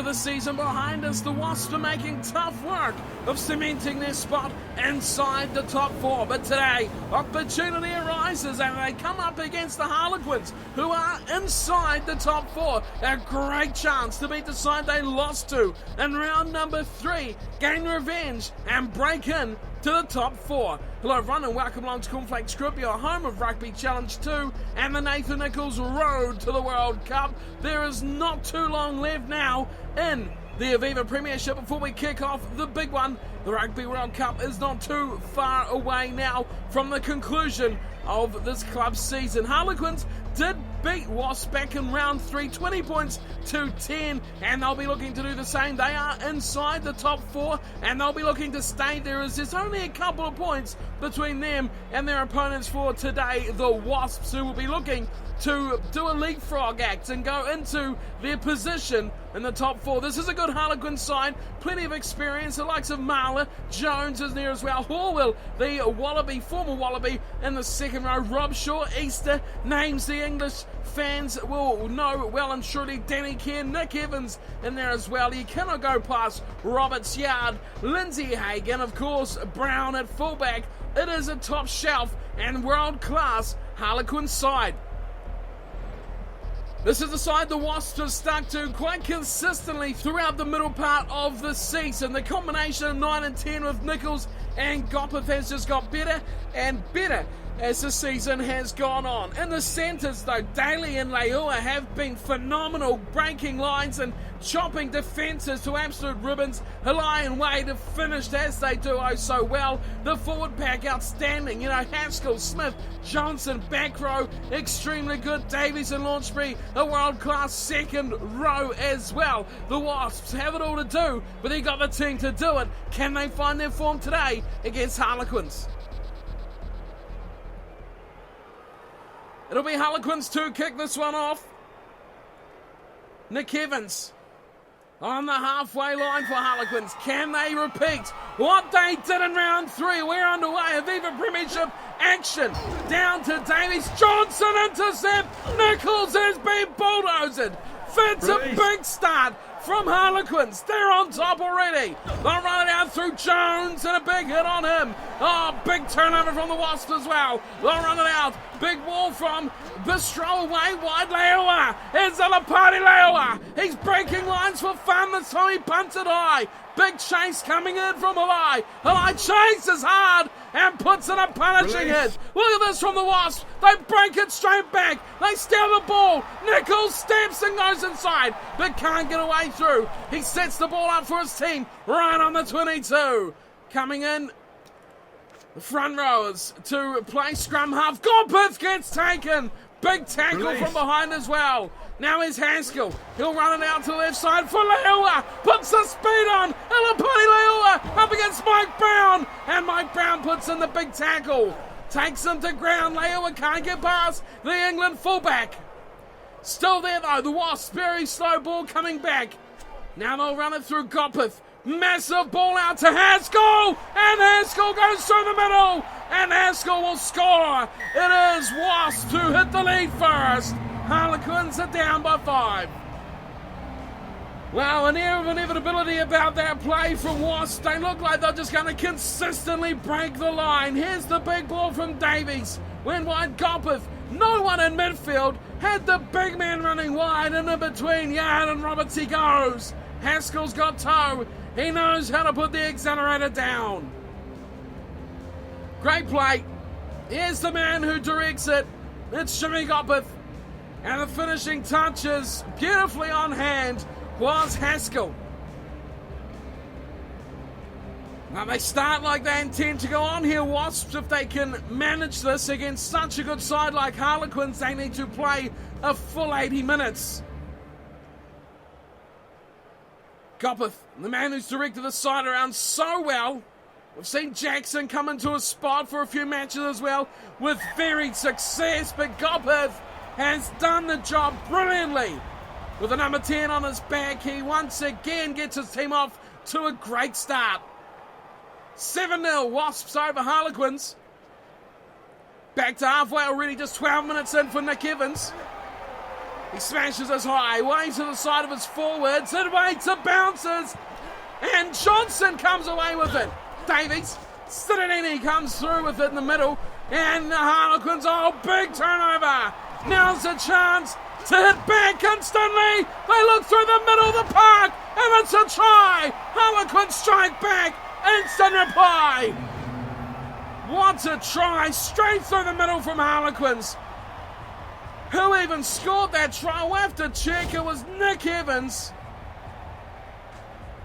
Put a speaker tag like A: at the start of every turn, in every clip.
A: the season behind us, the Wasps are making tough work of cementing their spot inside the top four. But today, opportunity arises and they come up against the Harlequins, who are inside the top four. A great chance to beat the side they lost to in round number 3, gain revenge and break in to the top four. Hello everyone and welcome along to Cornflakes Group, your home of Rugby Challenge 2 and the Nathan Nicholls road to the World Cup. There is not too long left now in the Aviva Premiership before we kick off the big one. The Rugby World Cup is not too far away now from the conclusion of this club's season. Harlequins did beat Wasps back in round 3, 20 points to 10, and they'll be looking to do the same. They are inside the top 4 and they'll be looking to stay there, as there's only a couple of points between them and their opponents for today, the Wasps, who will be looking to do a leapfrog act and go into their position in the top 4. This is a good Harlequin side, plenty of experience. The likes of Marler, Jones is there as well. Horwell, the Wallaby, former Wallaby, in the second row. Rob Shaw, Easter, names the English fans will know well and surely. Danny Kerr, Nick Evans in there as well. You cannot go past Roberts Yard, Lindsay Hagan, of course, Brown at fullback. It is a top shelf and world-class Harlequin side. This is the side the Wasps have stuck to quite consistently throughout the middle part of the season. The combination of 9 and 10 with Nicholls and Gopeth has just got better and better as the season has gone on. In the centres though, Daly and Leua have been phenomenal, breaking lines and chopping defences to absolute ribbons. Halai and Wade have finished as they do oh so well. The forward pack outstanding, Haskell, Smith, Johnson, back row, extremely good. Davies and Launchbury, a world-class second row as well. The Wasps have it all to do, but they got the team to do it. Can they find their form today against Harlequins? It'll be Harlequins to kick this one off. Nick Evans on the halfway line for Harlequins. Can they repeat what they did in round 3? We're underway. Aviva Premiership action. Down to Davies. Johnson intercept. Nicholls has been bulldozed. Fits a big start from Harlequins. They're on top already. They'll run it out through Jones and a big hit on him. Oh, big turnover from the Wasps as well. They'll run it out. Big wall from Bistro away wide. Leua is on a party. Leua. He's breaking lines for fun. This time he punts it high. Big chase coming in from Halai. Halai chases hard and puts in a punishing hit. Look at this from the Wasps. They break it straight back. They steal the ball. Nicholls steps and goes inside, but can't get away through. He sets the ball up for his team right on the 22. Coming in, the front rowers to play scrum half. Gopeth gets taken. Big tackle from behind as well. Now here's Haskell. He'll run it out to the left side for Leua. Puts the speed on. Elapati Leua up against Mike Brown. And Mike Brown puts in the big tackle. Takes him to ground. Leua can't get past the England fullback. Still there though. The Wasps, very slow ball coming back. Now they'll run it through Gopeth. Massive ball out to Haskell. And Haskell goes through the middle. And Haskell will score. It is Wasps who hit the lead first. Harlequins are down by 5. Well, an air of inevitability about that play from Wasps. They look like they're just going to consistently break the line. Here's the big ball from Davies. Went wide Gopeth. No one in midfield. Had the big man running wide, and in between Yard and Roberts he goes. Haskell's got toe. He knows how to put the accelerator down. Great play. Here's the man who directs it. It's Jimmy Gopeth. And the finishing touches, beautifully on hand, was Haskell. Now they start like they intend to go on here, Wasps. If they can manage this against such a good side like Harlequins, they need to play a full 80 minutes. Gopeth, the man who's directed the side around so well. We've seen Jackson come into a spot for a few matches as well with varied success, but Gopeth has done the job brilliantly. With the number 10 on his back, he once again gets his team off to a great start. 7-0 Wasps over Harlequins. Back to halfway already, just 12 minutes in for Nick Evans. He smashes us high, way to the side of his forwards, and waits, it bounces, and Johnson comes away with it. Davies, Sidonini comes through with it in the middle, and the Harlequins, big turnover. Now's a chance to hit back instantly. They look through the middle of the park, and it's a try. Harlequins strike back, instant reply. What a try, straight through the middle from Harlequins. Who even scored that try? We'll have to check. It was Nick Evans.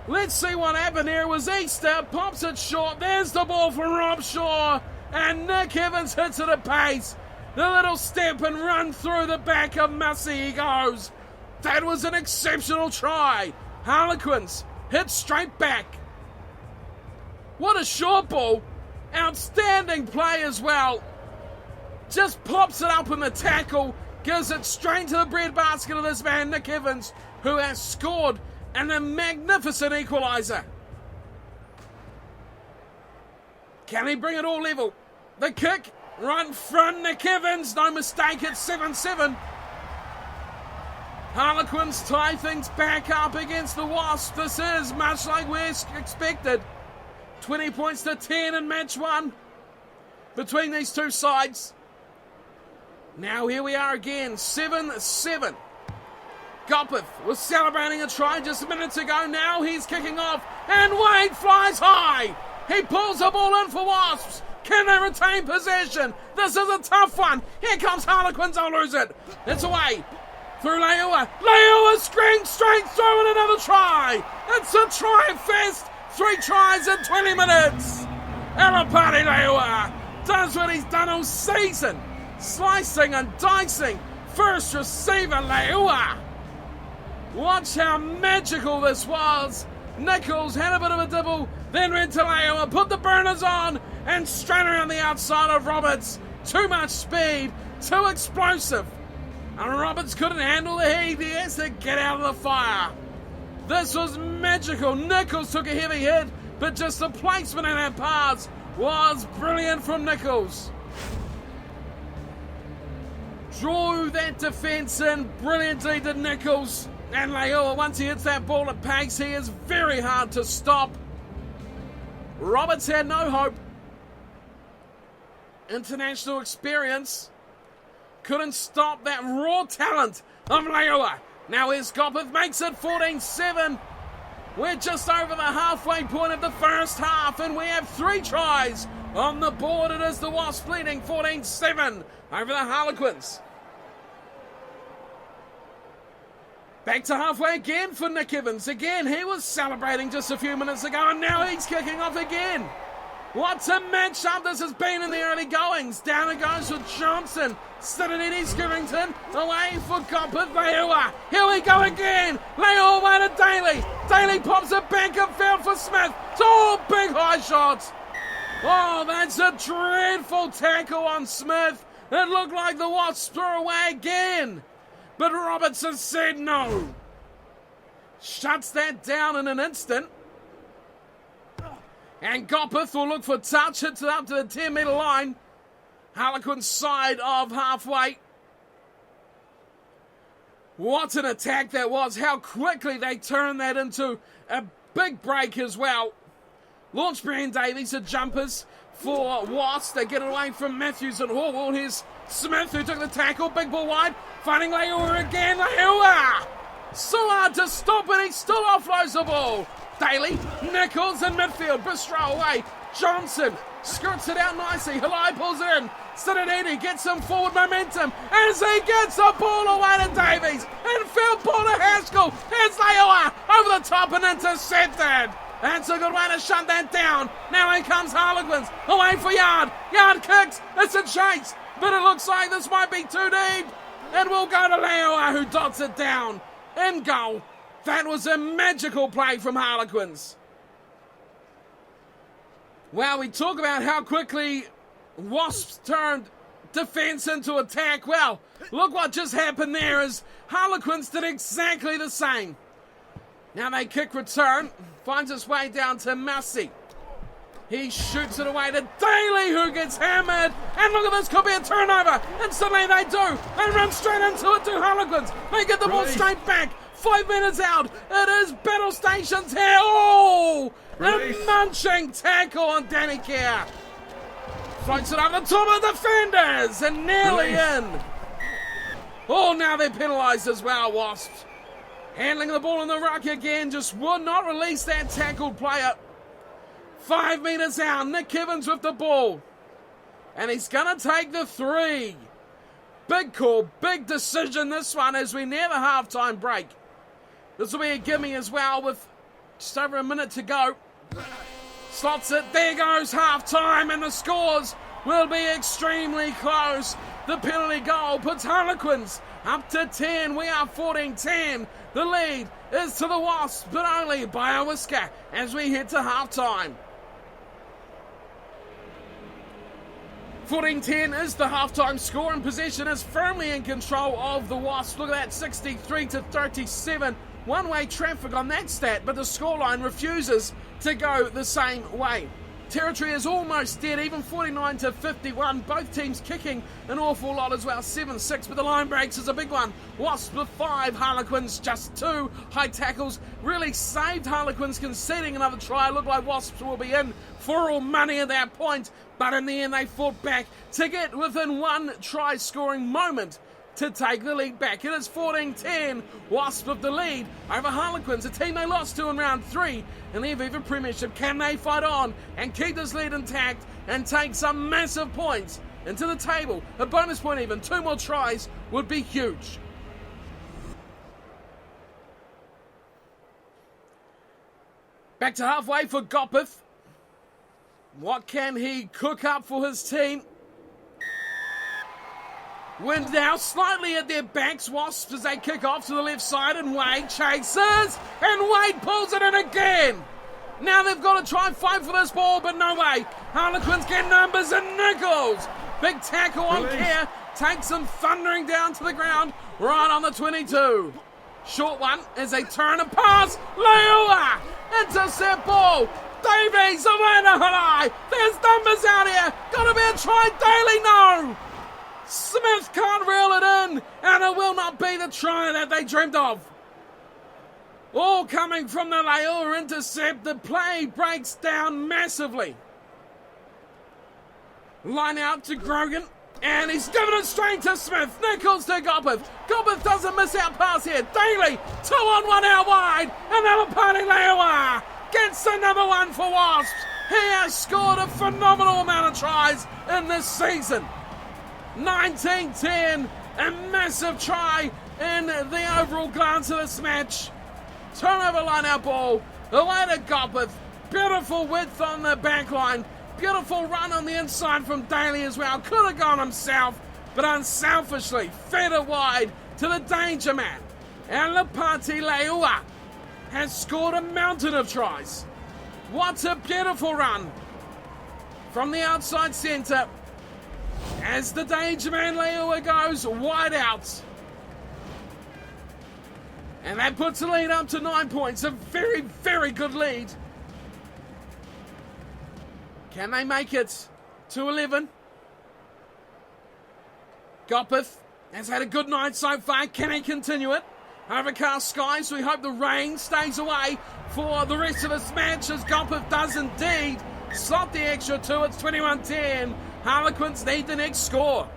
A: Let's see what happened here. It was Easter, pops it short. There's the ball for Rob Shaw, and Nick Evans hits it at pace. The little step and run through the back of Massey he goes. That was an exceptional try. Harlequins hit straight back. What a short ball. Outstanding play as well. Just pops it up in the tackle. Gives it straight to the breadbasket of this man, Nick Evans, who has scored and a magnificent equaliser. Can he bring it all level? The kick, right in front, Nick Evans, no mistake, it's 7-7. Harlequins tie things back up against the Wasps. This is much like we expected. 20 points to 10 in match one between these two sides. Now here we are again, 7-7. Gopeth was celebrating a try just minutes ago. Now he's kicking off, and Wade flies high. He pulls the ball in for Wasps. Can they retain possession? This is a tough one. Here comes Harlequins, they'll lose it. It's away through Leua. Leua screams straight through and another try. It's a try fest. 3 tries in 20 minutes. Alapati Leua does what he's done all season. Slicing and dicing. First receiver, Leua. Watch how magical this was. Nicholls had a bit of a dibble, then went to Leua, put the burners on, and straight around the outside of Roberts. Too much speed, too explosive. And Roberts couldn't handle the heat. He has to get out of the fire. This was magical. Nicholls took a heavy hit, but just the placement in that pass was brilliant from Nicholls. Drew that defence in brilliantly to Nicholls. And Leua, once he hits that ball at pace, he is very hard to stop. Roberts had no hope. International experience couldn't stop that raw talent of Leua. Now here's Gopeth, makes it 14-7. We're just over the halfway point of the first half, and we have 3 tries on the board. It is the Wasps leading 14-7 over the Harlequins. Back to halfway again for Nick Evans. Again, he was celebrating just a few minutes ago, and now he's kicking off again. What a matchup this has been in the early goings. Down it goes for Johnson. Sidonini Skirrington away for Gopeth. Leua. Here we go again. Leua away to Daly. Daly pops it back and field for Smith. It's all big high shots. Oh, that's a dreadful tackle on Smith. It looked like the Wasps threw away again. But Robertson said no. Shuts that down in an instant. And Gopeth will look for touch. Hits it up to the 10-metre line. Harlequins side of halfway. What an attack that was. How quickly they turned that into a big break as well. Launchbury and Davies are jumpers for Wasps. They get it away from Matthews and Horwell. Here's Smith who took the tackle. Big ball wide. Finding Leua again. Leua! So hard to stop, and he still offloads the ball. Daly, Nicholls in midfield. Bistro away. Johnson skirts it out nicely. Halai pulls it in. Sidonini gets some forward momentum as he gets the ball away to Davies. Infield ball to Haskell. Here's Leua over the top and intercepted. That's a good way to shut that down. Now here comes Harlequins. Away for Yard. Yard kicks. It's a chase. But it looks like this might be too deep. It will go to Leua, who dots it down. In goal. That was a magical play from Harlequins. Well, we talk about how quickly Wasps turned defence into attack. Well, look what just happened there as Harlequins did exactly the same. Now they kick return. Finds its way down to Massey. He shoots it away to Daly, who gets hammered. And look at this, could be a turnover. And suddenly they do. They run straight into it to Harlequins. They get the ball straight back. 5 minutes out. It is Battle Stations here. Oh! A munching tackle on Danny Kerr. Floats it over the top of the defenders and nearly in. Oh, now they're penalised as well, Wasps. Handling the ball in the ruck again, just would not release that tackled player. 5 metres out, Nick Evans with the ball. And he's going to take the 3. Big call, big decision this one as we near the half-time break. This will be a gimme as well with just over a minute to go. Slots it, there goes half-time, and the scores will be extremely close. The penalty goal puts Harlequins up to 10. We are 14-10. The lead is to the Wasps, but only by a whisker as we head to half-time. 14-10 is the half-time score, and possession is firmly in control of the Wasps. Look at that, 63-37. One-way traffic on that stat, but the scoreline refuses to go the same way. Territory is almost dead, even 49-51. Both teams kicking an awful lot as well, 7-6, but the line breaks is a big one. Wasps with 5, Harlequins just 2. High tackles really saved Harlequins conceding another try. Looked like Wasps will be in for all money at that point, but in the end they fought back to get within one try scoring moment to take the lead back. It is 14-10, Wasps with the lead over Harlequins, a team they lost to in round 3 in the Aviva Premiership. Can they fight on and keep this lead intact and take some massive points into the table? A bonus point even, 2 more tries would be huge. Back to halfway for Gopeth. What can he cook up for his team? Wind now slightly at their backs. Wasps as they kick off to the left side, and Wade chases, and Wade pulls it in again. Now they've got to try and fight for this ball, but no way. Harlequins get numbers, and Nicholls, big tackle on Kerr, takes him thundering down to the ground right on the 22. Short one as they turn and pass. Leua, intercept ball. Davies away to Halai. There's numbers out here. Got to be a try. Daly, no. Smith can't reel it in, and it will not be the try that they dreamed of. All coming from the Leua intercept. The play breaks down massively. Line out to Grogan, and he's given it straight to Smith. Nicholls to Gopeth. Gopeth doesn't miss out pass here. Daly, 2-on-1 out wide, and Alapani Leua gets another one for Wasps. He has scored a phenomenal amount of tries in this season. 19-10, a massive try in the overall glance of this match. Turnover line-out ball, away to Gopeth. Beautiful width on the back line. Beautiful run on the inside from Daly as well. Could have gone himself, but unselfishly fed it wide to the danger man. And Lapati Leua has scored a mountain of tries. What a beautiful run from the outside centre as the danger man Leua goes wide out. And that puts the lead up to 9 points. A very, very good lead. Can they make it to 11? Gopeth has had a good night so far. Can he continue it? Overcast skies, we hope the rain stays away for the rest of this match as Gopeth does indeed slot the extra 2. It's 21-10. Harlequins need the next score.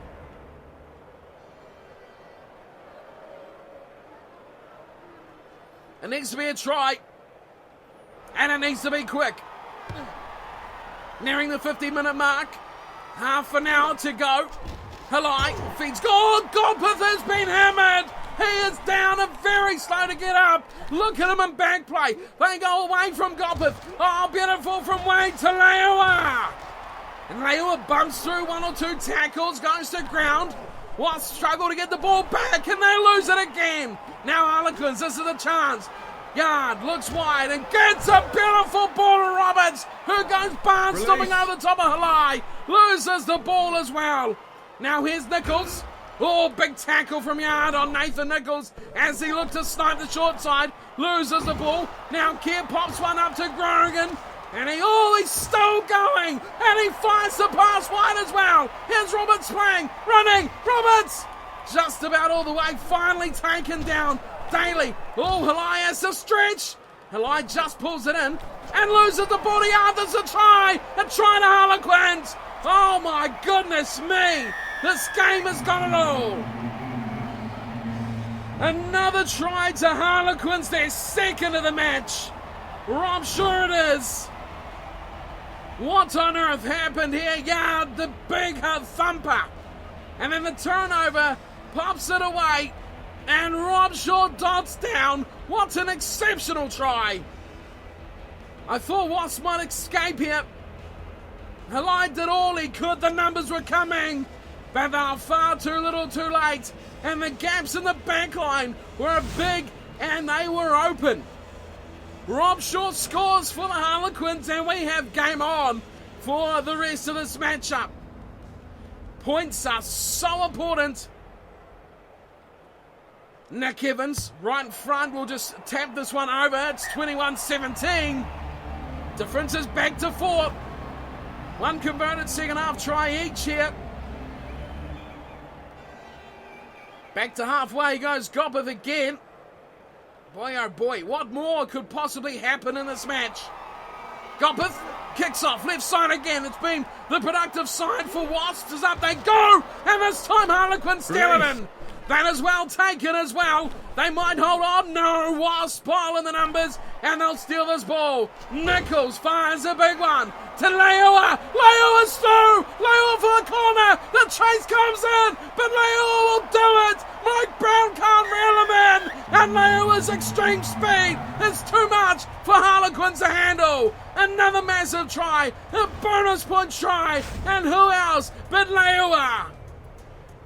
A: It needs to be a try, and it needs to be quick. Nearing the 50-minute mark, half an hour to go. Halai feeds goal. Gopeth has been hammered. He is down and very slow to get up. Look at him in back play. They go away from Gopeth. Oh, beautiful from Wade to Leua. And Leua bumps through 1 or 2 tackles, goes to ground. Wasps struggle to get the ball back, and they lose it again. Now Harlequins, this is a chance. Yard looks wide and gets a beautiful ball to Roberts, who goes barnstorming over the top of Halai. Loses the ball as well. Now here's Nicholls. Oh, big tackle from Yard on Nathan Nicholls as he looked to snipe the short side. Loses the ball. Now Kerr pops one up to Grogan. And he's still going. And he fires the pass wide as well. Here's Roberts playing, running. Roberts just about all the way, finally taken down. Daly. Halai has to stretch. Halai just pulls it in and loses the ball. There's a try. A try to Harlequins. Oh my goodness me. This game has got it all. Another try to Harlequins, their second of the match. I'm sure it is. What on earth happened here? The big thumper. And then the turnover pops it away. And Rob Shaw dots down. What an exceptional try. I thought Wasps might escape here. Halai did all he could. The numbers were coming. But they were far too little too late. And the gaps in the back line were big and they were open. Rob Shaw scores for the Harlequins and we have game on for the rest of this matchup. Points are so important. Nick Evans, right in front, will just tap this one over. It's 21-17. Difference is back to 4. One converted second half try each here. Back to halfway goes Gopeth again. Boy, oh boy, what more could possibly happen in this match? Gopeth kicks off, left side again. It's been the productive side for Wasps. As up they go, and this time Harlequins steal it in. That is well taken as well. They might hold on. No, Wasps pile in the numbers, and they'll steal this ball. Nicholls fires a big one to Leua. Leua's through. Leua for the corner. The chase comes in, but Leua will do it. Mike Brown can't reel him in, and Leua's extreme speed is too much for Harlequins to handle. Another massive try, a bonus point try, and who else but Leua?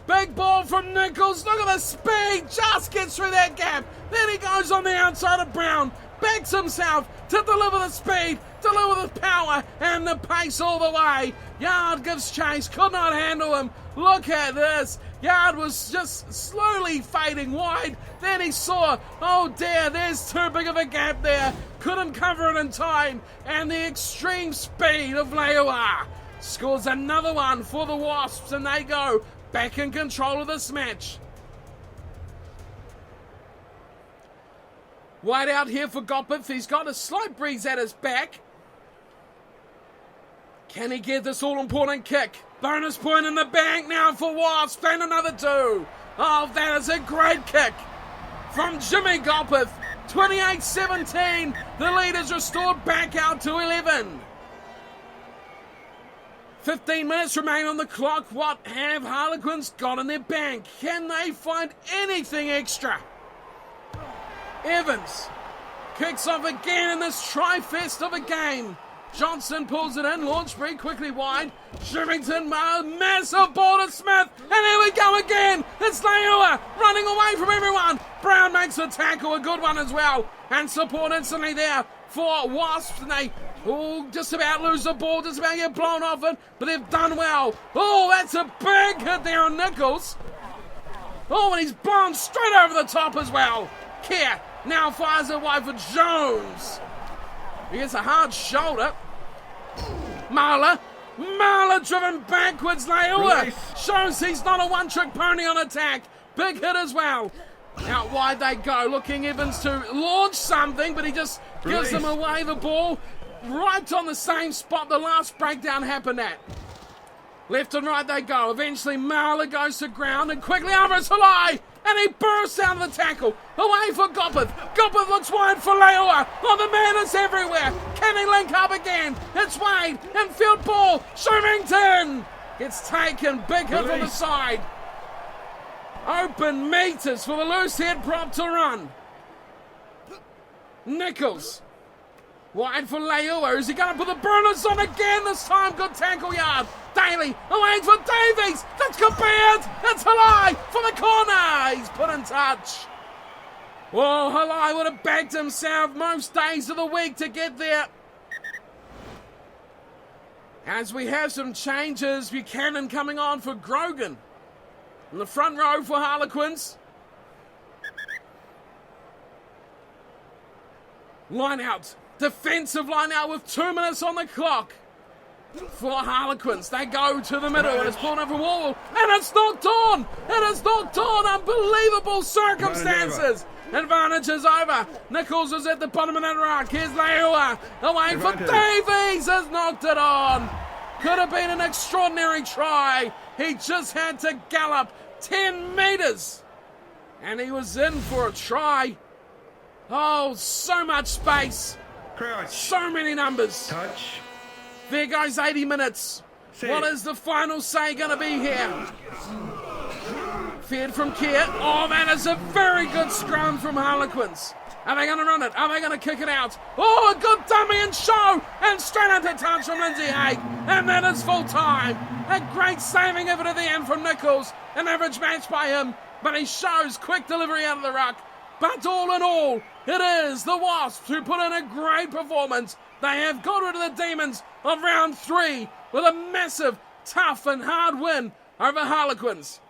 A: Big ball from Nicholls. Look at the speed. Just gets through that gap. Then he goes on the outside of Brown. Backs himself to deliver the speed, deliver the power, and the pace all the way. Yard gives chase. Could not handle him. Look at this. Yard was just slowly fading wide. Then he saw, oh dear, there's too big of a gap there. Couldn't cover it in time. And the extreme speed of Leua scores another one for the Wasps, and they go back in control of this match. Wide out here for Gopeth. He's got a slight breeze at his back. Can he get this all-important kick? Bonus point in the bank now for Wasps, and another 2. Oh, that is a great kick from Jimmy Gopeth. 28-17. The lead is restored back out to 11. 15 minutes remain on the clock. What have Harlequins got in their bank? Can they find anything extra? Evans kicks off again in this tri-fest of a game. Johnson pulls it in, launched very quickly wide. Sherrington, massive ball to Smith, and here we go again. It's Leua running away from everyone. Brown makes the tackle, a good one as well, and support instantly there for Wasps, and they just about lose the ball, just about get blown off it, but they've done well. Oh, that's a big hit there on Nicholls. Oh, and he's blown straight over the top as well. Kerr now fires it wide for Jones. He gets a hard shoulder. Marler driven backwards. Leua shows he's not a one-trick pony on attack. Big hit as well. Out wide they go, looking Evans to launch something, but he just gives them away the ball. Right on the same spot the last breakdown happened at. Left and right they go. Eventually Marler goes to ground, and quickly over it's Halai, and he bursts out of the tackle. Away for Gopeth. Gopeth looks wide for Leua. Oh, the man is everywhere. Can he link up again? It's Wade. Infield ball. Sherrington gets taken. Big hit from the side. Open meters for the loose head prop to run. Nicholls. Wide for Leua. Is he going to put the burners on again? This time, good tackle yard. Daly, away for Davies. That's compared. That's Halai for the corner. He's put in touch. Well, Halai would have bagged himself most days of the week to get there. As we have some changes, Buchanan coming on for Grogan. In the front row for Harlequins. Line out. defensive line now with 2 minutes on the clock. For Harlequins, they go to the middle and it's pulled over wall and it's knocked on. It is knocked on. Unbelievable circumstances. Advantage is over. Nicholls is at the bottom of that ruck. Here's Leua away for Davies. Has knocked it on. Could have been an extraordinary try. He just had to gallop 10 metres and he was in for a try. Oh, so much space.
B: Crouch.
A: So many numbers.
B: Touch.
A: There goes 80 minutes. What is the final say going to be here? Fed from Kier. Oh, that is a very good scrum from Harlequins. Are they going to run it? Are they going to kick it out? Oh, a good dummy and show. And straight into touch from Lindsay Haig. And that is full time. A great saving effort at the end from Nicholls. An average match by him. But he shows quick delivery out of the ruck. But all in all, it is the Wasps who put in a great performance. They have got rid of the demons of round 3 with a massive, tough and hard win over Harlequins.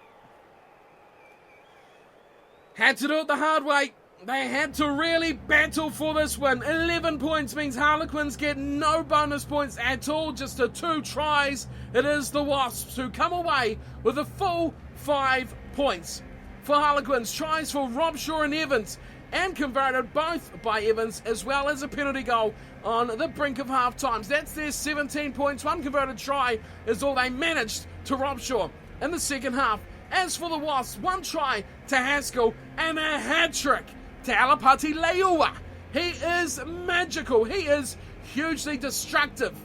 A: Had to do it the hard way. They had to really battle for this win. 11 points means Harlequins get no bonus points at all, just the 2 tries. It is the Wasps who come away with a full 5 points. For Harlequins, tries for Robshaw and Evans, and converted both by Evans, as well as a penalty goal on the brink of half times. That's their 17 points. 1 converted try is all they managed to Robshaw in the second half. As for the Wasps, 1 try to Haskell and a hat-trick to Alapati Leua. He is magical. He is hugely destructive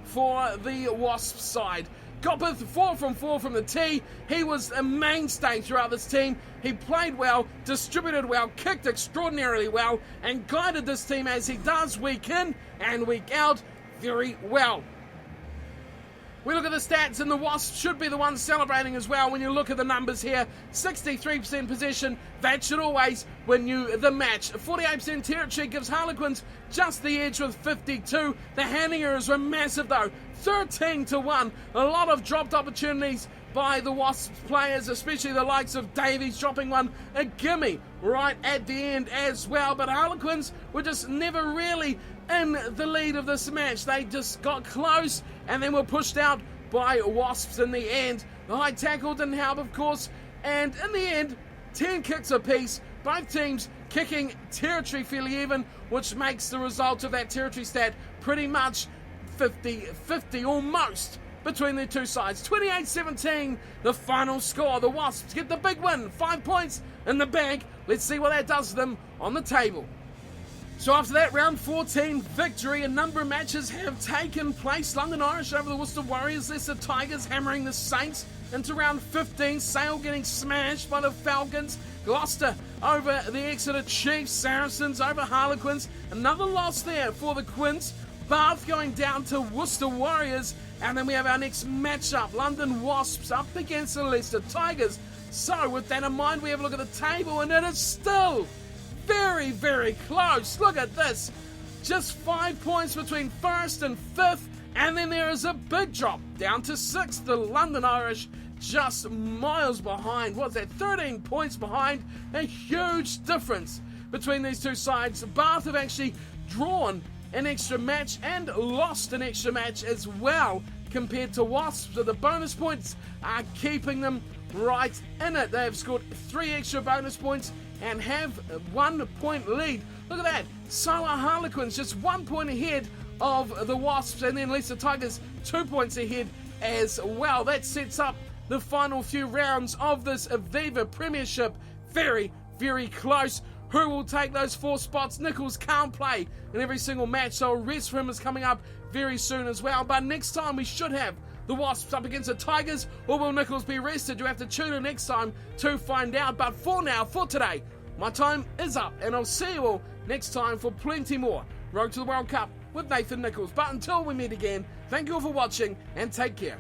A: for the Wasps side. Gopeth 4 from 4 from the tee. He was a mainstay throughout this team. He played well, distributed well, kicked extraordinarily well, and guided this team as he does week in and week out very well. We look at the stats, and the Wasps should be the ones celebrating as well when you look at the numbers here. 63% possession, that should always win you the match. 48% territory gives Harlequins just the edge with 52. The handing errors were massive though, 13-1. A lot of dropped opportunities by the Wasps players, especially the likes of Davies dropping one, a gimme right at the end as well. But Harlequins were just never really in the lead of this match. They just got close and then were pushed out by Wasps in the end. The high tackle didn't help, of course, and in the end, 10 kicks apiece. Both teams kicking territory fairly even, which makes the result of that territory stat pretty much 50-50 almost between the two sides. 28-17, the final score. The Wasps get the big win, 5 points in the bag. Let's see what that does to them on the table. So after that round 14 victory, a number of matches have taken place. London Irish over the Worcester Warriors, Leicester Tigers hammering the Saints into round 15. Sale getting smashed by the Falcons. Gloucester over the Exeter Chiefs. Saracens over Harlequins. Another loss there for the Quins. Bath going down to Worcester Warriors. And then we have our next matchup, London Wasps up against the Leicester Tigers. So with that in mind, we have a look at the table, and it is still very, very close. Look at this. Just 5 points between first and fifth, and then there is a big drop down to sixth. The London Irish just miles behind. What's that? 13 points behind. A huge difference between these two sides. Bath have actually drawn an extra match and lost an extra match as well compared to Wasps. So the bonus points are keeping them right in it. They have scored 3 extra bonus points and have 1 point lead. Look at that. So are Harlequins just 1 point ahead of the Wasps, and then Leicester Tigers 2 points ahead as well. That sets up the final few rounds of this Aviva Premiership. Very, very close. Who will take those 4 spots? Nicholls can't play in every single match, so a rest for him is coming up very soon as well. But next time we should have the Wasps up against the Tigers, or will Nicholls be rested? You have to tune in next time to find out. But for now, for today, my time is up, and I'll see you all next time for plenty more Road to the World Cup with Nathan Nicholls. But until we meet again, thank you all for watching, and take care.